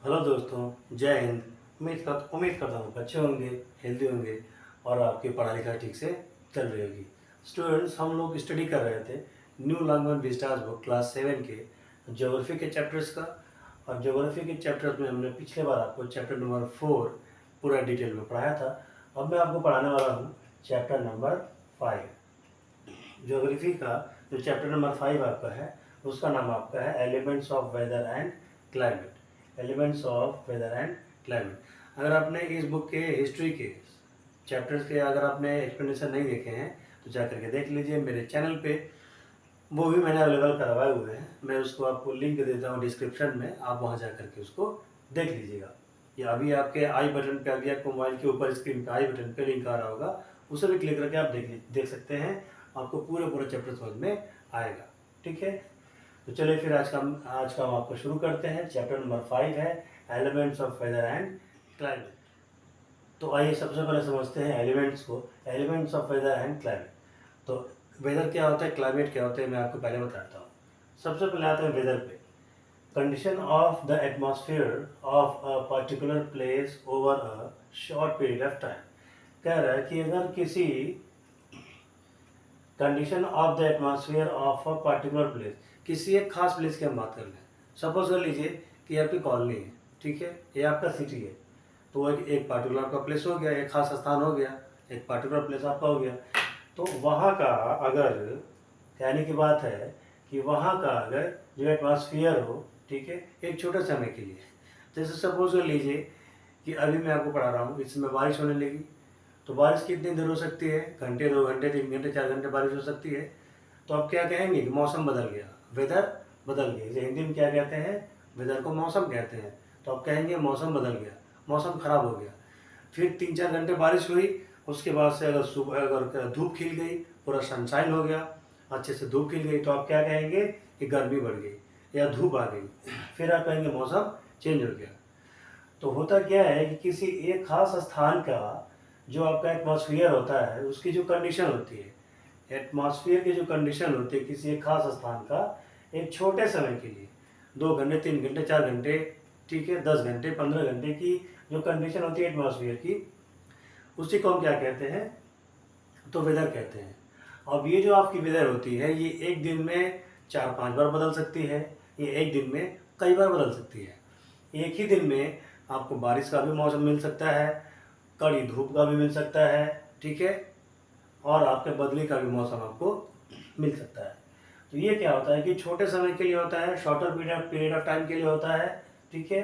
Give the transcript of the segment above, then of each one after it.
Hello दोस्तों, जय हिंद। उम्मीद करता हूँ अच्छे होंगे, हेल्दी होंगे और आपकी पढ़ाई लिखाई ठीक से चल रही होगी। स्टूडेंट्स, हम लोग स्टडी कर रहे थे new language Vistas book class 7 के ज्योग्राफी के चैप्टर्स का। और ज्योग्राफी के चैप्टर्स में हमने पिछले बार आपको चैप्टर नंबर 4 पूरा डिटेल में पढ़ाया था। अब मैं आपको पढ़ाने वाला हूँ चैप्टर नंबर 5। ज्योग्राफी का जो चैप्टर नंबर 5 आपका है, उसका नाम आपका है elements of weather and climate. Elements of weather and climate. अगर आपने इस बुक के हिस्ट्री के चैप्टर्स के अगर आपने एक्सप्लेनेशन नहीं देखे हैं तो जा करके देख लीजिए मेरे चैनल पे। वो भी मैंने अवेलेबल करवाए हुए हैं, मैं उसको आपको लिंक देता हूँ डिस्क्रिप्शन में, आप वहाँ जा करके उसको देख लीजिएगा। या अभी आपके आई बटन पे, अभी आपको मोबाइल के ऊपर स्क्रीन पे आई बटन पे लिंक आ रहा होगा, उसे भी क्लिक करके आप देख सकते हैं। आपको पूरा चैप्टर समझ में आएगा। ठीक है, तो चलिए फिर आज का हम आपको शुरू करते हैं। चैप्टर नंबर 5 है elements of weather and climate. तो आइए सबसे पहले समझते हैं एलिमेंट्स को, elements of weather and climate. तो वेदर क्या होता है, क्लाइमेट क्या होता है, मैं आपको पहले बताता हूँ। सबसे पहले आता है वेदर पे। Condition of the atmosphere of a particular place over a short period of time. कह रहा है कि अगर किसी condition of the atmosphere of a particular place, किसी एक खास प्लेस की हम बात कर लें। सपोज कर लीजिए कि आपकी कॉलोनी है, ठीक है, ये आपका सिटी है। तो एक पार्टिकुलर आपका प्लेस हो गया, एक खास स्थान हो गया, एक पार्टिकुलर प्लेस आपका हो गया। तो वहाँ का अगर कहने की बात है कि वहाँ का अगर जो एटमॉस्फेयर हो, ठीक है, एक छोटे समय के लिए, जैसे सपोज कर लीजिए कि अभी मैं आपको पढ़ा रहा हूँ, इसमें बारिश होने लगी। तो बारिश कितनी देर हो सकती है, घंटे, 2 घंटे, 3 घंटे, 4 घंटे बारिश हो सकती है। तो आप क्या कहेंगे कि मौसम बदल गया, वेदर बदल गया। जैसे हिंदी में क्या कहते हैं, वेदर को मौसम कहते हैं। तो आप कहेंगे मौसम बदल गया, मौसम खराब हो गया। फिर 3-4 घंटे बारिश हुई, उसके बाद से अगर सुबह अगर धूप खिल गई, पूरा सनशाइन हो गया, अच्छे से धूप खिल गई, तो आप क्या कहेंगे कि गर्मी बढ़ गई या धूप आ गई। फिर आप कहेंगे मौसम चेंज हो गया। तो होता क्या है कि किसी एक खास स्थान का जो आपका एटमॉस्फेयर होता है, उसकी जो कंडीशन होती है, एटमॉस्फेयर की जो कंडीशन होती है किसी एक खास स्थान का, एक छोटे समय के लिए, 2 घंटे, 3 घंटे, 4 घंटे, ठीक है, 10 घंटे, 15 घंटे की जो कंडीशन होती है एटमॉस्फेयर की, उसी को हम क्या कहते हैं, तो वेदर कहते हैं। अब ये जो आपकी वेदर होती है, ये एक दिन में 4-5 बार बदल सकती है, ये एक दिन में कई बार बदल सकती है। एक ही दिन में आपको बारिश का भी मौसम मिल सकता है, कड़ी धूप का भी मिल सकता है, ठीक है, और आपके बदली का भी मौसम आपको मिल सकता है। तो ये क्या होता है कि छोटे समय के लिए होता है, शॉर्टर पीरियड ऑफ टाइम के लिए होता है, ठीक है,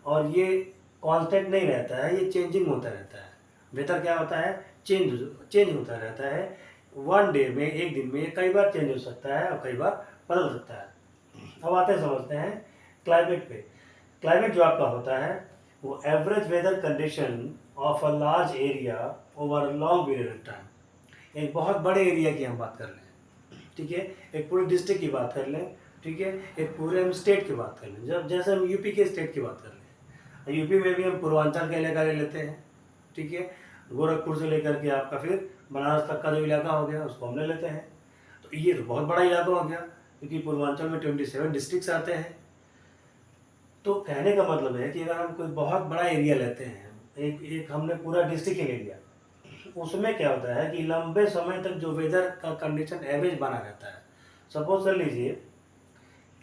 और ये कांस्टेंट नहीं रहता है, ये चेंजिंग होता रहता है। वेदर क्या होता है, चेंज होता रहता है। वन डे में, एक दिन में कई बार चेंज हो सकता है और कई बार बदल सकता है। अब आते हैं, समझते हैं क्लाइमेट पे। क्लाइमेट जो आपका होता है वो average weather condition of a large area over a long period of time. एक बहुत बड़े एरिया की हम बात कर लें, ठीक है, एक पूरे डिस्ट्रिक्ट की बात कर लें, ठीक है, एक पूरे हम स्टेट की बात कर लें। जब जैसे हम यूपी के स्टेट की बात कर लें, यूपी में भी हम पूर्वांचल का इलाका ले लेते हैं, ठीक है, गोरखपुर से लेकर के आपका फिर बनारस तक का जो इलाका हो गया उसको हम ले लेते हैं। तो ये तो बहुत बड़ा इलाका हो गया, क्योंकि पूर्वांचल में 27 डिस्ट्रिक्ट्स आते हैं। तो कहने का मतलब है कि अगर हम कोई बहुत बड़ा एरिया लेते हैं, एक एक हमने पूरा डिस्ट्रिक्ट ले लिया, उसमें क्या होता है कि लंबे समय तक जो वेदर का कंडीशन एवरेज बना रहता है। सपोज कर लीजिए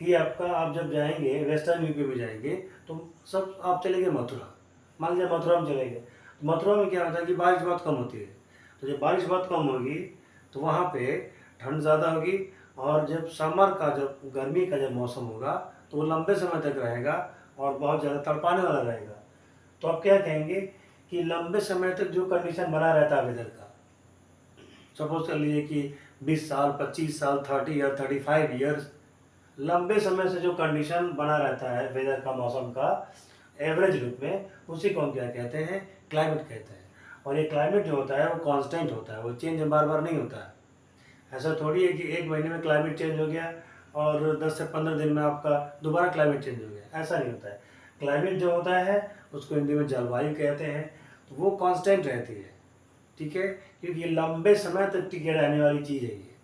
कि आपका, आप जब जाएंगे वेस्टर्न यूपी में जाएंगे, तो सब आप चले गए मथुरा, मान लीजिए मथुरा में चले गए, तो मथुरा में क्या होता है कि बारिश बहुत कम होती है। तो जब बारिश बहुत कम होगी तो वहाँ पे ठंड ज़्यादा होगी, और जब समर का, जब गर्मी का जब मौसम होगा तो वो लंबे समय तक रहेगा और बहुत ज़्यादा तड़पाने वाला रहेगा। तो आप क्या कहेंगे कि लंबे समय तक जो कंडीशन बना रहता है वेदर का, सपोज कर लीजिए कि 20 साल, 25 साल, 30 ईयर, 35 ईयर्स, लंबे समय से जो कंडीशन बना रहता है वेदर का, मौसम का एवरेज रूप में, उसी को हम क्या कहते हैं, क्लाइमेट कहते हैं। और ये क्लाइमेट जो होता है वो कांस्टेंट होता है, वो चेंज बार बार नहीं होता है। ऐसा थोड़ी है कि एक महीने में क्लाइमेट चेंज हो गया और 10 से 15 दिन में आपका दोबारा क्लाइमेट चेंज हो गया, ऐसा नहीं होता है। क्लाइमेट जो होता है उसको हिंदी में जलवायु कहते हैं। तो वो कांस्टेंट रहती है, ठीक है, क्योंकि ये लंबे समय तक टिके रहने वाली चीज़ है ये।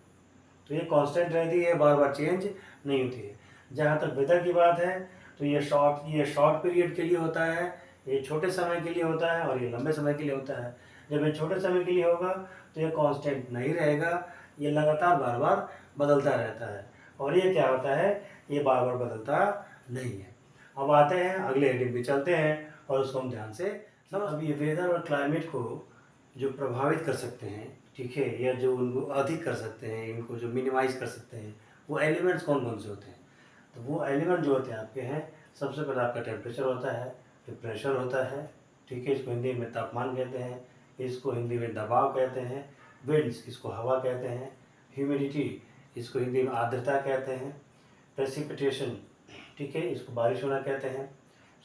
तो ये कांस्टेंट रहती है, बार बार चेंज नहीं होती है। जहाँ तक वेदर की बात है, तो ये शॉर्ट पीरियड के लिए होता है, ये छोटे समय के लिए होता है, और ये लंबे समय के लिए होता है। जब ये छोटे समय के लिए होगा तो ये कांस्टेंट नहीं रहेगा, ये लगातार बार बार बदलता रहता है। और ये क्या होता है, ये बार बार बदलता नहीं है। अब आते हैं अगले हेडिंग पे चलते हैं और उसको हम ध्यान से समझ। अब ये वेदर और क्लाइमेट को जो प्रभावित कर सकते हैं, ठीक है, या जो उनको अधिक कर सकते हैं, इनको जो मिनिमाइज कर सकते हैं, वो एलिमेंट्स कौन कौन से होते हैं। तो वो एलिमेंट जो होते हैं आपके हैं, सबसे पहले आपका टेम्परेचर होता है, फिर प्रेशर होता है, ठीक है, इसको हिंदी में तापमान कहते हैं, इसको हिंदी में दबाव कहते हैं, विंड्स इसको हवा कहते हैं, ह्यूमिडिटी इसको हिंदी में आर्द्रता कहते हैं, प्रेसिपिटेशन, ठीक है, इसको बारिश होना कहते हैं,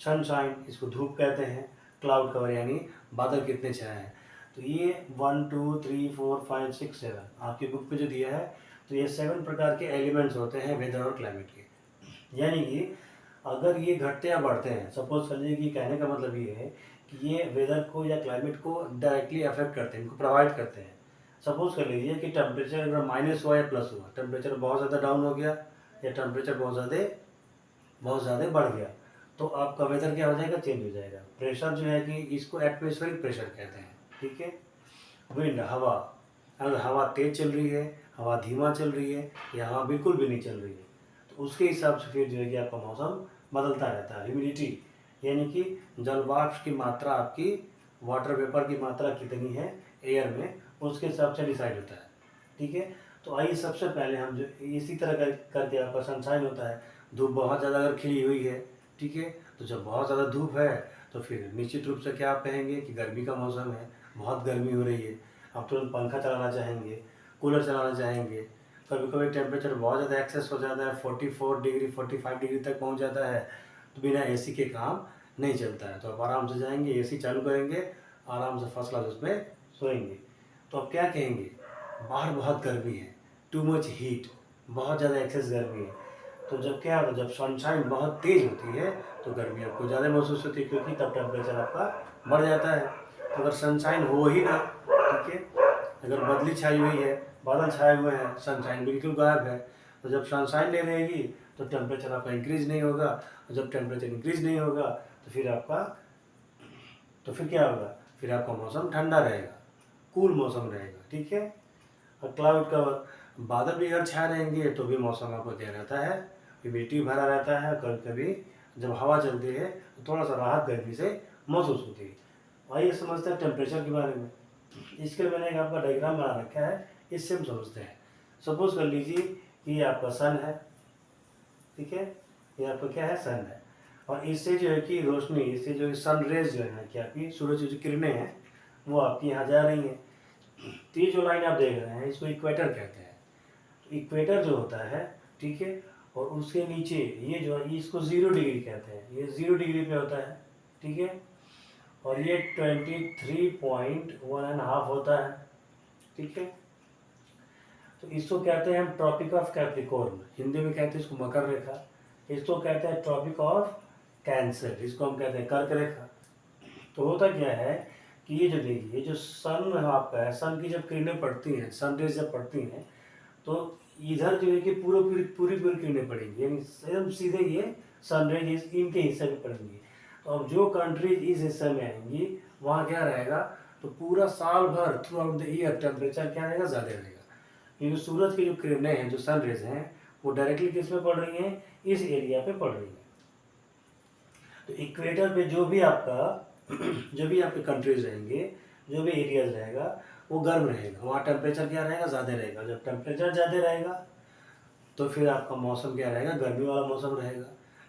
सनशाइन इसको धूप कहते हैं, क्लाउड कवर यानी बादल कितने छाए हैं। तो ये 1 2 3 4 5 6 7 आपकी बुक पे जो दिया है, तो ये 7 प्रकार के एलिमेंट्स होते हैं वेदर और क्लाइमेट के। यानी कि अगर ये घटते या बढ़ते हैं, सपोज कर लीजिए कि कहने का मतलब ये है कि ये वेदर को या क्लाइमेट को डायरेक्टली अफेक्ट करते हैं, इनको प्रभावित करते हैं। सपोज कर लीजिए कि टेम्परेचर अगर माइनस हुआ या प्लस हुआ, टेम्परेचर बहुत ज़्यादा डाउन हो गया या टेम्परेचर बहुत ज़्यादा बढ़ गया, तो आपका वेदर क्या हो जाएगा, चेंज हो जाएगा। प्रेशर जो है कि इसको एटमॉस्फेरिक प्रेशर कहते हैं, ठीक है। विंड हवा, अगर हवा तेज चल रही है, हवा धीमा चल रही है, या हवा बिल्कुल भी नहीं चल रही है, तो उसके हिसाब से फिर जो है कि आपका मौसम बदलता रहता है। ह्यूमिडिटी यानी कि जल वाष्प की मात्रा, आपकी वाटर वेपर की मात्रा कितनी है एयर में, उसके हिसाब से डिसाइड होता है, ठीक है। तो आइए सबसे पहले हम जो इसी तरह करके आपका सनशाइन होता है। धूप बहुत ज़्यादा अगर खिली हुई है, ठीक है, तो जब बहुत ज़्यादा धूप है तो फिर निश्चित रूप से क्या आप कहेंगे कि गर्मी का मौसम है, बहुत गर्मी हो रही है, आप तुरंत पंखा चलाना चाहेंगे, कूलर चलाना चाहेंगे। कभी कभी टेम्परेचर बहुत ज़्यादा एक्सेस हो जाता है, 44 डिग्री 45 डिग्री तक पहुंच जाता है, तो बिना एसी के काम नहीं चलता है। तो आप आराम से जाएंगे, एसी चालू करेंगे, आराम से फर्स्ट क्लास उसमें सोएंगे। तो आप क्या कहेंगे, बाहर बहुत गर्मी है, टू मच हीट, बहुत ज़्यादा एक्सेस गर्मी है। तो जब क्या होता है, जब सनशाइन बहुत तेज़ होती है तो गर्मी आपको ज़्यादा महसूस होती है, क्योंकि तब टेम्परेचर आपका बढ़ जाता है। तो अगर सनशाइन हो ही ना, ठीक है, अगर बदली छाई हुई है, बादल छाए हुए हैं, सनशाइन बिल्कुल गायब है, तो जब सनशाइन नहीं रहेगी तो टेम्परेचर आपका इंक्रीज नहीं होगा, और जब टेम्परेचर इंक्रीज नहीं होगा तो फिर क्या होगा, फिर आपका मौसम ठंडा रहेगा, कूल मौसम रहेगा, ठीक है। और क्लाउड कवर, बादल भी अगर छाए रहेंगे तो भी मौसम आपको क्या रहता है, ह्यूमिडिटी भरा रहता है। कभी कभी जब हवा चलती है तो थोड़ा सा राहत गर्मी से महसूस होती है। आइए समझते हैं टेम्परेचर के बारे में। इसके लिए मैंने एक आपका डायग्राम बना रखा है, इससे हम समझते हैं। सपोज कर लीजिए कि ये आपका सन है, ठीक है, ये आपका क्या है, सन है, और इससे जो है कि रोशनी, इससे जो सन रेज जो है कि आपकी सूरज की जो किरणें हैं वो आपकी यहाँ जा रही हैं। तो ये जो लाइन आप देख रहे हैं इसको इक्वेटर कहते हैं। तो इक्वेटर जो होता है, ठीक है, और उसके नीचे ये जो है इसको 0 डिग्री कहते हैं, ये 0 डिग्री पे होता है, ठीक है, और ये 23.1½ होता है, ठीक है। तो इसको कहते हैं हम ट्रॉपिक ऑफ कैप्रिकॉर्न, हिंदी में कहते हैं इसको मकर रेखा, इसको कहते हैं ट्रॉपिक ऑफ कैंसर, इसको हम कहते हैं कर्क रेखा। तो होता क्या है कि ये जो देखिए, ये जो सन आपका है, सन की जब किरणें पड़ती हैं, सन रेज जब पड़ती हैं, तो इधर जो है कि पूरी किरणें पड़ेंगी, यानी एकदम सीधे ये सन रेज इनके हिस्से में पड़ेंगी। तो अब जो कंट्रीज इस हिस्से में आएंगी वहाँ क्या रहेगा, तो पूरा साल भर through out the year temperature क्या रहेगा, ज़्यादा रहेगा, क्योंकि सूरज की जो किरणें हैं, जो सन रेज हैं, वो डायरेक्टली किस में पड़ रही हैं, इस एरिया पे पड़ रही हैं। तो इक्वेटर पे जो भी आपके कंट्रीज रहेंगे, जो भी एरियाज रहेगा, वो गर्म रहेगा, वहाँ टेम्परेचर क्या रहेगा, ज़्यादा रहेगा। जब टेम्परेचर ज़्यादा रहेगा तो फिर आपका मौसम क्या रहेगा, गर्मी वाला मौसम रहेगा।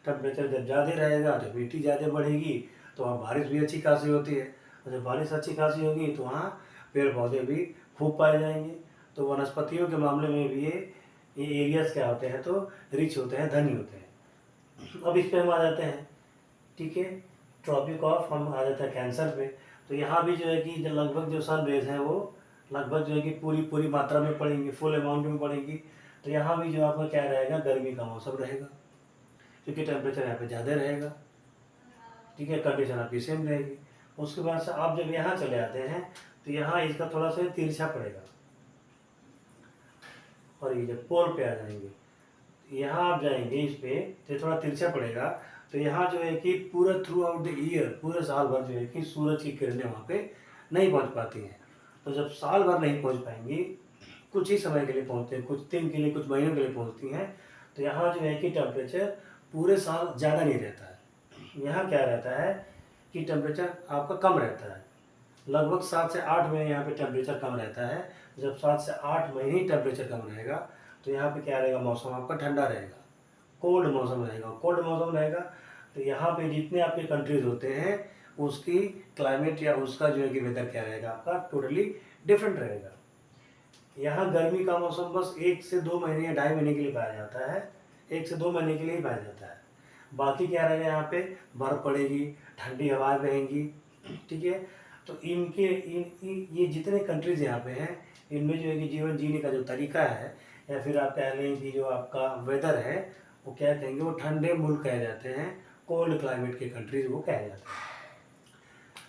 टेम्परेचर जब ज़्यादा रहेगा तो ह्यूमिडिटी ज़्यादा बढ़ेगी, तो वहाँ बारिश भी अच्छी खासी होती है, और जब बारिश अच्छी खासी होगी तो वहाँ पेड़ पौधे भी खूब पाए जाएंगे। तो वनस्पतियों के मामले में भी ये एरियाज क्या होते हैं, तो रिच होते हैं, धनी होते हैं। अब इस पर हम आ जाते हैं, ठीक है, ट्रॉपिक ऑफ, हम आ जाते हैं कैंसर पे। तो यहाँ भी जो है कि लगभग जो सन रेज हैं वो लगभग जो है कि पूरी मात्रा में पड़ेंगी, फुल अमाउंट में पड़ेंगी। तो यहाँ भी जो आपका क्या रहेगा, गर्मी का मौसम रहेगा, क्योंकि टेम्परेचर यहाँ पे ज़्यादा रहेगा, ठीक है, कंडीशन आपकी सेम रहेगी। उसके बाद से आप जब यहाँ चले आते हैं तो यहाँ इसका थोड़ा सा तिरछा पड़ेगा, और ये जब पोल पे आ जाएंगे, यहाँ आप जाएंगे इस पे तो थोड़ा तिरछा पड़ेगा, तो यहाँ जो है कि पूरा थ्रू आउट द ईयर, पूरे साल भर जो है कि सूरज की किरणें वहाँ पे नहीं पहुँच पाती हैं। तो जब साल भर नहीं पहुँच पाएंगी, कुछ ही समय के लिए पहुँचते हैं, कुछ दिन के लिए, कुछ महीनों के लिए पहुँचती हैं, तो यहाँ जो है कि टेम्परेचर पूरे साल ज़्यादा नहीं रहता है। यहाँ क्या रहता है कि टेम्परेचर आपका कम रहता है, लगभग 7 से 8 महीने यहाँ पे टेम्परेचर कम रहता है। जब 7 से 8 महीने ही टेम्परेचर कम रहेगा तो यहाँ पे क्या रहेगा, मौसम आपका ठंडा रहेगा, कोल्ड मौसम रहेगा। कोल्ड मौसम रहेगा तो यहाँ पे जितने आपके कंट्रीज होते हैं उसकी क्लाइमेट या उसका जो है कि वेदर क्या रहेगा, आपका टोटली डिफरेंट रहेगा। यहाँ गर्मी का मौसम बस 1 से 2 महीने या 2.5 महीने के लिए पाया जाता है, 1 से 2 महीने के लिए ही पाया जाता है। बाकी क्या रहेगा, यहाँ पे बर्फ़ पड़ेगी, ठंडी हवाएं बहेंगी, ठीक है। तो इनके ये जितने कंट्रीज़ यहाँ पे हैं, इनमें जो है कि जीवन जीने का जो तरीका है, या फिर आप कह लें कि जो आपका वेदर है, वो क्या कहेंगे, वो ठंडे मुल्क कहे जाते हैं, कोल्ड क्लाइमेट के कंट्रीज़ वो कहे जाते हैं।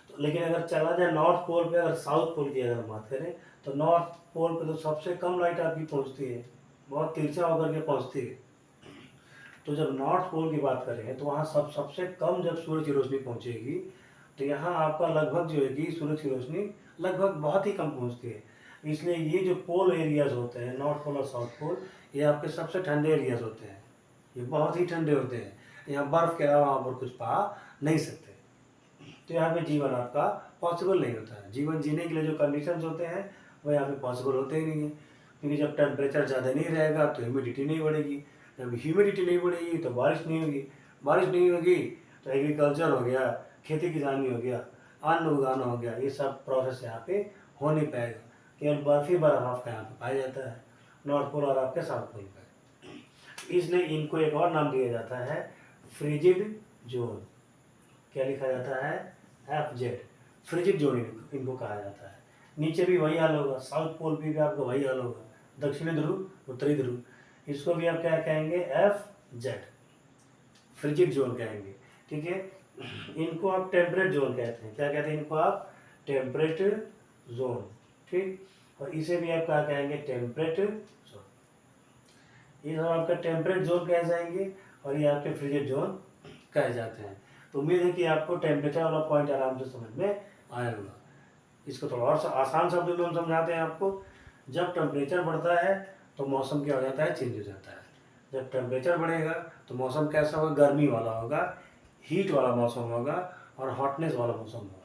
तो लेकिन अगर चला जाए नॉर्थ पोल पे, अगर साउथ पोल की अगर बात करें, तो नॉर्थ पोल पे तो सबसे कम लाइट आपकी पहुँचती है, बहुत तिरछा होकर के पहुँचती है। तो जब नॉर्थ पोल की बात करें तो वहाँ सबसे कम जब सूरज की रोशनी पहुँचेगी, तो यहाँ आपका लगभग जो है कि सूरज की रोशनी लगभग बहुत ही कम पहुँचती है। इसलिए ये जो पोल एरियाज़ होते हैं, नॉर्थ पोल और साउथ पोल, ये आपके सबसे ठंडे एरियाज़ होते हैं, ये बहुत ही ठंडे होते हैं। यहाँ बर्फ़ के अलावा आप और कुछ पा नहीं सकते। तो यहाँ पे जीवन आपका पॉसिबल नहीं होता है। जीवन जीने के लिए जो कंडीशंस होते हैं वो यहाँ पे पॉसिबल होते ही नहीं है, क्योंकि जब टेम्परेचर ज़्यादा नहीं रहेगा तो ह्यूमिडिटी नहीं बढ़ेगी, जब ह्यूमिडिटी नहीं बढ़ेगी तो बारिश नहीं होगी, बारिश नहीं होगी तो एग्रीकल्चर हो गया, खेती किसानी हो गया, अन्न उगाना हो गया, ये सब प्रोसेस यहाँ पे हो नहीं पाएगा। केवल बर्फ ही बर्फ आपका यहाँ पे पाया जाता है, नॉर्थ पोल और आपके साउथ पोल पर। इसलिए इनको एक और नाम दिया जाता है, फ्रिजिड जोन। क्या लिखा जाता है, FZ, फ्रिजिड जोन इनको कहा जाता है। नीचे भी वही हाल होगा, साउथ पोल पे भी आपका वही हाल होगा, दक्षिणी ध्रुव, उत्तरी ध्रुव, इसको भी आप क्या कहेंगे, FZ, फ्रिजिड जोन कहेंगे, ठीक है। इनको आप टेम्परेट जोन कहते हैं। क्या कहते हैं इनको आप, टेम्परेट जोन, ठीक। और इसे भी आप क्या कहेंगे, टेम्परेट जोन। ये सब आपका टेम्परेट जोन कहे जाएंगे और ये आपके फ्रिजिड जोन कहे जाते हैं। तो उम्मीद है कि आपको टेम्परेचर वाला पॉइंट आराम से समझ में आया होगा। इसको थोड़ा और आसान शब्दों में हम समझाते हैं आपको। जब टेम्परेचर बढ़ता है तो मौसम क्या हो जाता है, चेंज हो जाता है। जब टेम्परेचर बढ़ेगा तो मौसम कैसा होगा, गर्मी वाला होगा, हीट वाला मौसम होगा और हॉटनेस वाला मौसम होगा।